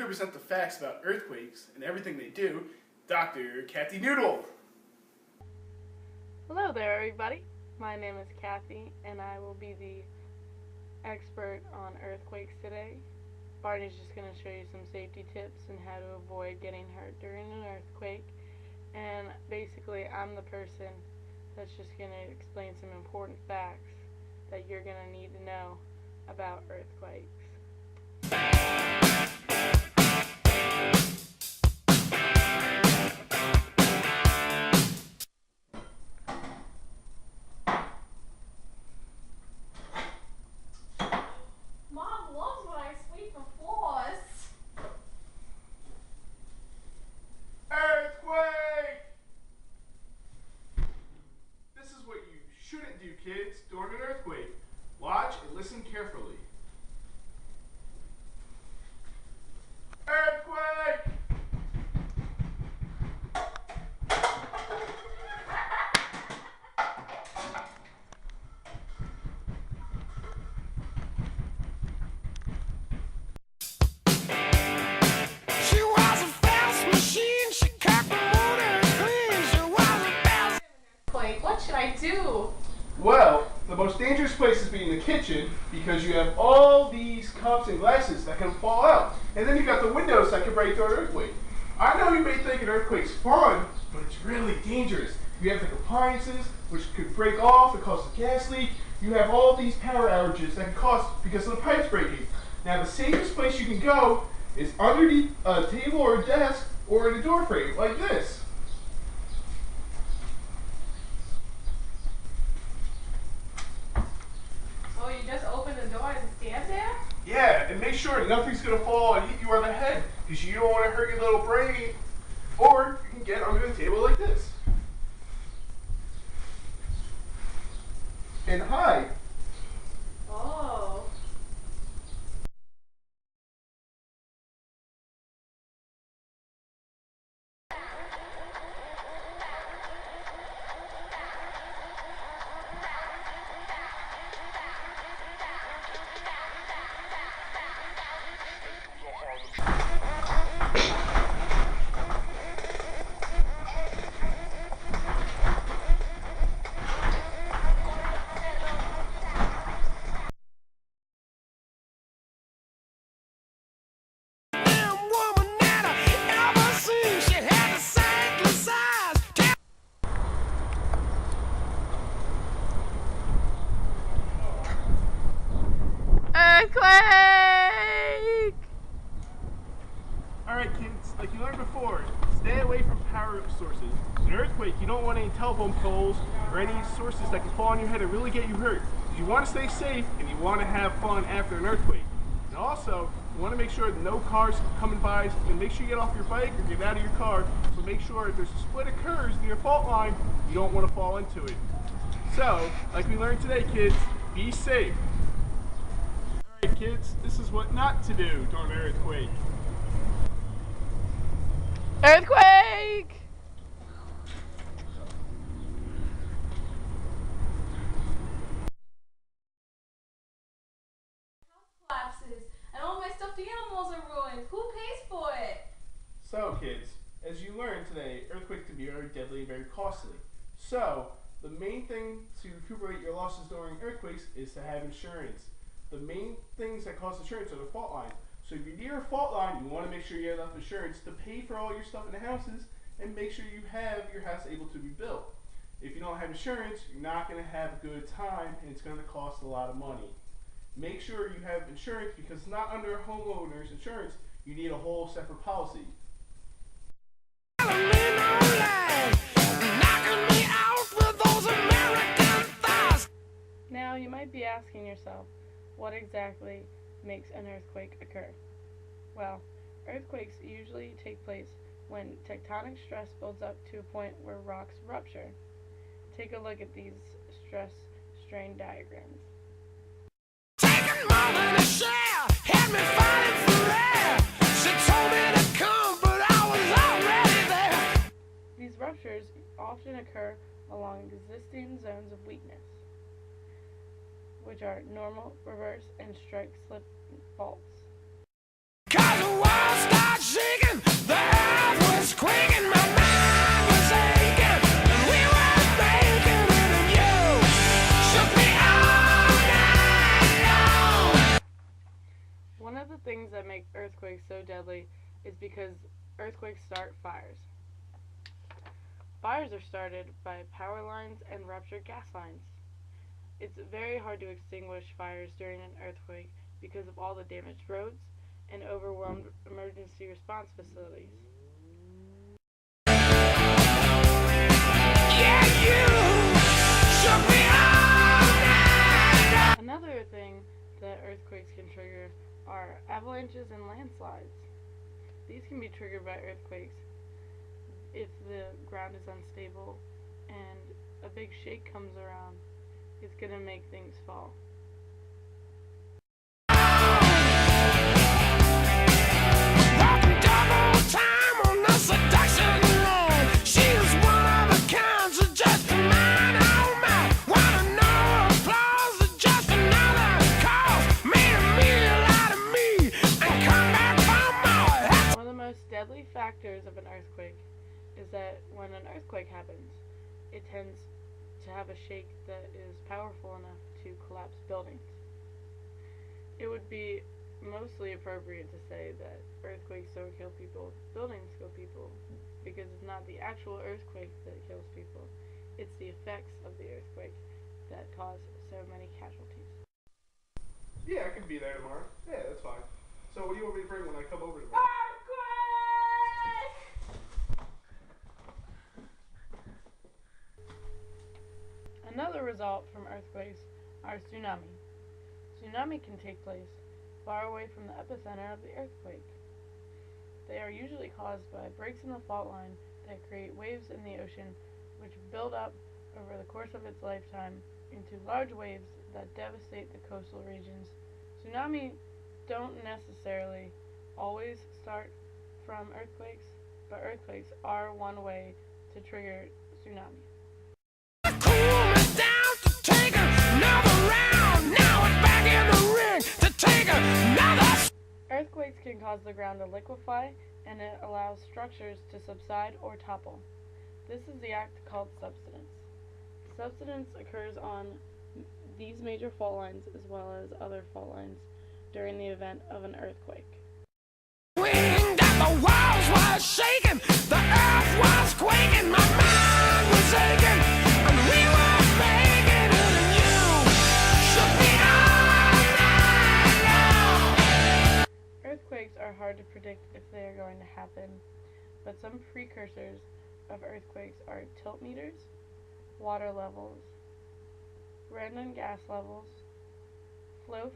to present the facts about earthquakes and everything they do, Dr. Kathy Noodle. Hello there, everybody. My name is Kathy, and I will be the expert on earthquakes today. Barney's just going to show you some safety tips and how to avoid getting hurt during an earthquake. And basically, I'm the person that's just going to explain some important facts that you're going to need to know about earthquakes. Mom loves when I sweep the floors. Earthquake! This is what you shouldn't do, kids, during an earthquake. Watch and listen carefully. Earthquake! She was a fast machine, she kept the motor clean, she was a fast... Wait, what should I do? Well, the most dangerous place is being the kitchen because you have all these cups and glasses that can fall out. And then you got the windows that can break through an earthquake. I know you may think an earthquake's fun, but it's really dangerous. You have the appliances, which could break off and cause a gas leak. You have all these power outages that can cause because of the pipes breaking. Now the safest place you can go is underneath a table or a desk or in a door frame like this. Oh, you just open the door and stand there? Yeah, and make sure nothing's going to fall and hit you on the head because you don't want to hurt your little brain. Or you can get under the table like this. And hide. Oh. Damn woman that I ever seen, she had the saintly eyes. Earthquake! Alright kids, like you learned before, stay away from power sources. In an earthquake, you don't want any telephone poles or any sources that can fall on your head and really get you hurt. You want to stay safe and you want to have fun after an earthquake. And also, you want to make sure that no cars coming by, and make sure you get off your bike or get out of your car. So make sure if there's a split occurs near a fault line, you don't want to fall into it. So, like we learned today kids, be safe. Alright kids, this is what not to do during an earthquake. Earthquake! Collapses, and all my stuffed animals are ruined. Who pays for it? So kids, as you learned today, earthquakes can be very deadly and very costly. So, the main thing to recuperate your losses during earthquakes is to have insurance. The main things that cause insurance are the fault lines. So if you're near a fault line, you want to make sure you have enough insurance to pay for all your stuff in the houses and make sure you have your house able to be built. If you don't have insurance, you're not going to have a good time and it's going to cost a lot of money. Make sure you have insurance because not under homeowners insurance, you need a whole separate policy. Knocking me out with those American thighs. Now, you might be asking yourself, what exactly makes an earthquake occur? Well, earthquakes usually take place when tectonic stress builds up to a point where rocks rupture. Take a look at these stress-strain diagrams. Taking more than a share, had me fighting for air. She told me to come, but I was already there. These ruptures often occur along existing zones of weakness, which are normal, reverse, and strike slip faults. 'Cause the wild world started shaking, the earth was quaking, my mind was aching, and we were making it, and you shook me all night long. One of the things that make earthquakes so deadly is because earthquakes start fires. Fires are started by power lines and ruptured gas lines. It's very hard to extinguish fires during an earthquake because of all the damaged roads and overwhelmed emergency response facilities. Yeah, you shook me all night long. Another thing that earthquakes can trigger are avalanches and landslides. These can be triggered by earthquakes if the ground is unstable and a big shake comes around. It's going to make things fall. Walking double time on the seduction road. She was one of a kind, so just a mine on mine. Wanna know applause or just another cause? Made a meal out of me and come back for more. One of the most deadly factors of an earthquake is that when an earthquake happens, it tends to have a shake that is powerful enough to collapse buildings. It would be mostly appropriate to say that earthquakes don't kill people, buildings kill people, because it's not the actual earthquake that kills people, it's the effects of the earthquake that cause so many casualties. Yeah, I can be there tomorrow. Yeah, that's fine. So what do you want me to bring when I come over tomorrow? Another result from earthquakes are tsunami. Tsunami can take place far away from the epicenter of the earthquake. They are usually caused by breaks in the fault line that create waves in the ocean which build up over the course of its lifetime into large waves that devastate the coastal regions. Tsunami don't necessarily always start from earthquakes, but earthquakes are one way to trigger tsunami. Cool me down to take another round. Now we're back in the ring to take another. Earthquakes can cause the ground to liquefy, and it allows structures to subside or topple. This is the act called subsidence. Subsidence occurs on these major fault lines as well as other fault lines during the event of an earthquake. Swing that the walls was shaking, the earth was quaking, my mind was aching, and we were making it, and you shook me all night long. Earthquakes are hard to predict if they are going to happen, but some precursors of earthquakes are tilt meters, water levels, random gas levels, low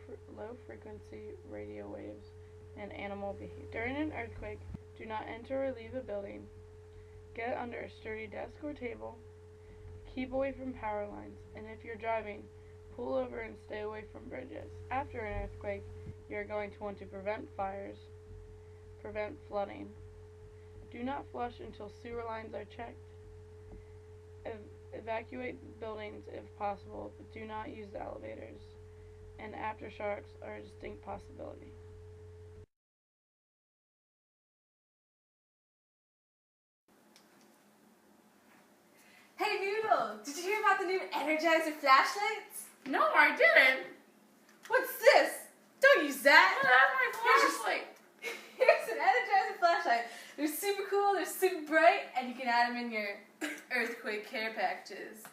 frequency radio waves, and animal behavior. During an earthquake, do not enter or leave a building. Get under a sturdy desk or table. Keep away from power lines, and if you're driving, pull over and stay away from bridges. After an earthquake, you're going to want to prevent fires, prevent flooding. Do not flush until sewer lines are checked. Evacuate buildings if possible, but do not use the elevators. And aftershocks are a distinct possibility. Hey Noodle, did you hear about the new Energizer flashlights? No, I didn't. What's this? Don't use that. That's my flashlight. Here's an Energizer flashlight. They're super cool, they're super bright, and you can add them in your earthquake care packages.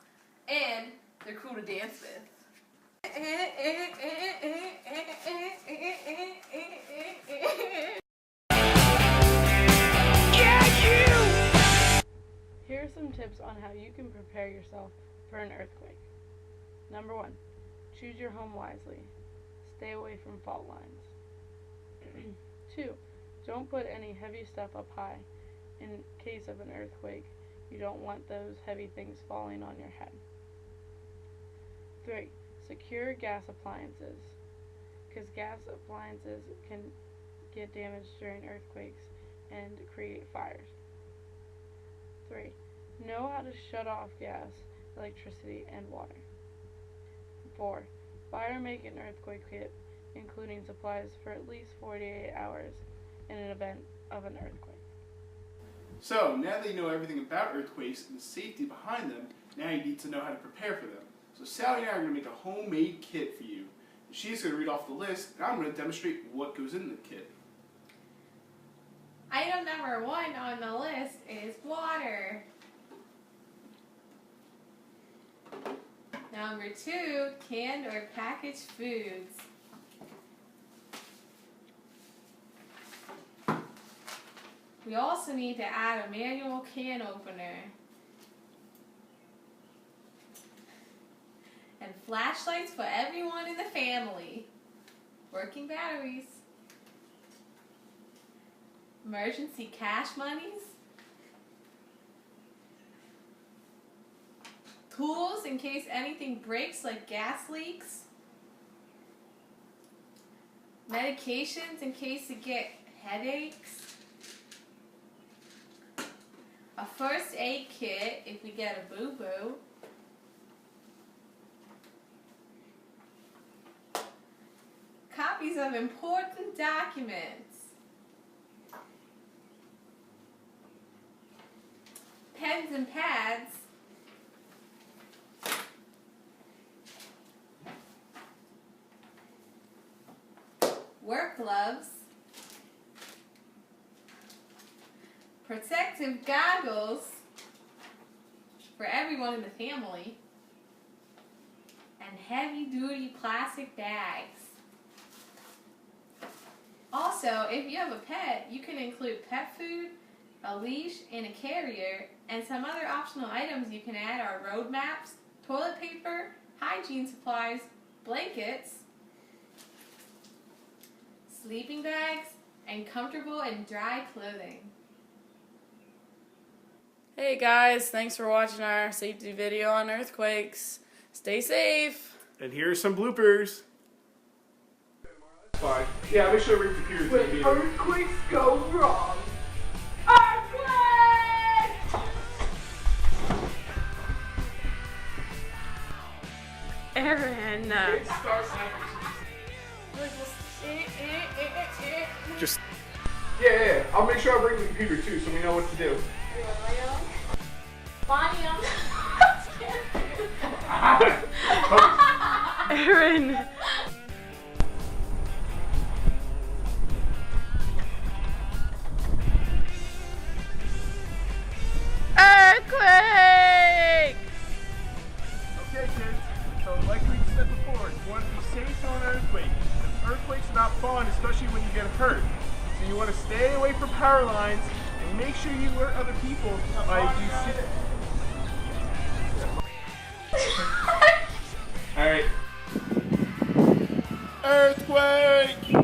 And they're cool to dance with. Here are some tips on how you can prepare yourself for an earthquake. Number 1. Choose your home wisely. Stay away from fault lines. 2. Don't put any heavy stuff up high. In case of an earthquake, you don't want those heavy things falling on your head. 3. Secure gas appliances, because gas appliances can get damaged during earthquakes and create fires. 3. Know how to shut off gas, electricity, and water. 4. Buy or make an earthquake kit, including supplies for at least 48 hours, in an event of an earthquake. So, now that you know everything about earthquakes and the safety behind them, now you need to know how to prepare for them. So Sally and I are going to make a homemade kit for you. She's going to read off the list, and I'm going to demonstrate what goes in the kit. Item number 1 on the list is water. Number 2, canned or packaged foods. We also need to add a manual can opener. And flashlights for everyone in the family. Working batteries. Emergency cash monies. Tools in case anything breaks, like gas leaks. Medications in case you get headaches. A first aid kit if we get a boo-boo. Copies of important documents. Pens and pads. Work gloves. Protective goggles for everyone in the family. And heavy-duty plastic bags. Also, if you have a pet, you can include pet food, a leash, and a carrier, and some other optional items you can add are road maps, toilet paper, hygiene supplies, blankets, sleeping bags, and comfortable and dry clothing. Hey guys, thanks for watching our safety video on earthquakes. Stay safe. And here are some bloopers. Fine. Yeah, make sure to read the computer. When earthquakes go wrong. Aaron. Just. Yeah. I'll make sure I bring the computer too, so we know what to do. Aaron. Earthquake! Okay, kids. So, like we said before, you want to be safe on an earthquake. An earthquake's not fun, especially when you get hurt. So you want to stay away from power lines and make sure you alert other people by All right. Earthquake!